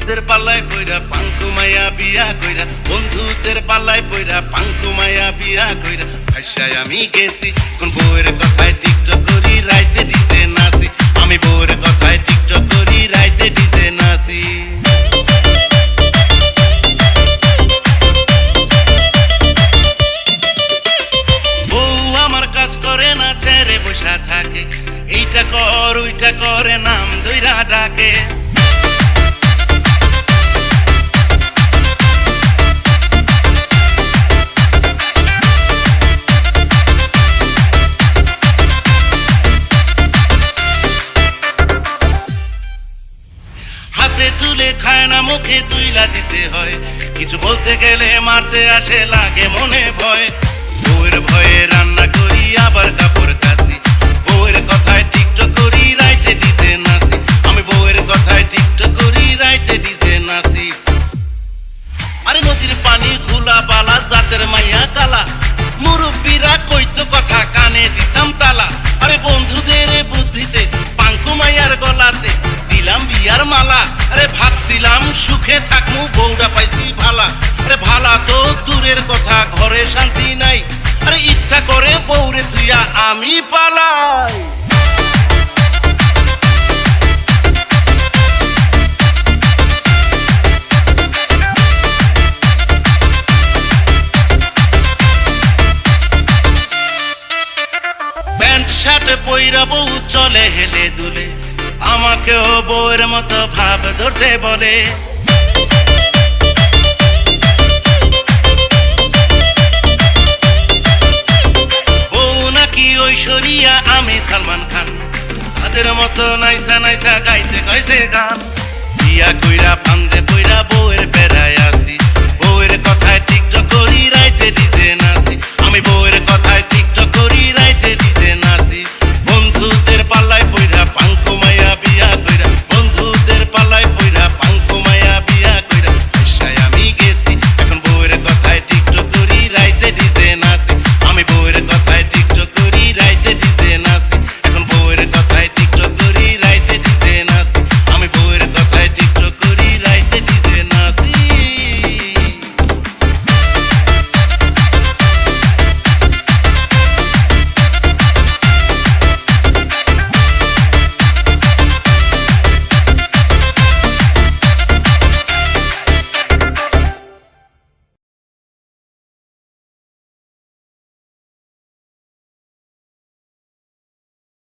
বন্ধুদের পাল্লায় পইরা পাঙ্কু মাইয়া বিয়া কইরা, বন্ধুদের পাল্লায় পইরা পাঙ্কু মাইয়া বিয়া কইরা। ভাষায় আমি গেছি কোন বউয়ের কথায় টিকটক করি, রাইতে ডিজে নাচি। আমি বউয়ের কথায় টিকটক করি, রাইতে ডিজে নাচি। বউ আমার কাজ করে না, ছেড়ে বসা থাকে, এইটা কর ওইটা করে নাম ধইরা ডাকে। হাতে তুলে খায় না, মুখে তুইলা দিতে হয়, কিছু বলতে গেলে মারতে আসে, লাগে মনে ভয়। বউয়ের ভয়ে রান্না করি, আবার কাপড় কাচি, বউয়ের কথায় টিকটক করি, রাইতে ডিজে নাচি। আমি বউয়ের কথায় টিকটক করি, রাইতে ডিজে নাচি। আরে নদীর পানি খোলা বালা, জাতের মাইয়া কালা, মুরব্বীরা কইতো কথা, কানে দিতাম তালা। আরে বন্ধুদের বুদ্ধিতে পাঙ্কু মাইয়ার গলাতে দিলাম বিয়ার মালা। আরে ভাবছিলাম সুখে থাকমু, বউটা পাইছি ভালা। আরে ভালা তো দূরের কথা, ঘরে শান্তি নাই। আরে ইচ্ছা করে বউরে থুইয়া আমি পালাই। প্যান্ট শার্ট পইরা বউ চলে হেলে দুলে, আমাকেও বউয়ের মতো ভাব ধরতে বলে। বউ নাকি ঐশ্বরিয়া, আমি সালমান খান, তাদের মতো নাইসা নাইসা গাইতে গাইছে গান। বিয়া কইরা ফান্দে পইরা বউয়ের বেড়ায় আসি,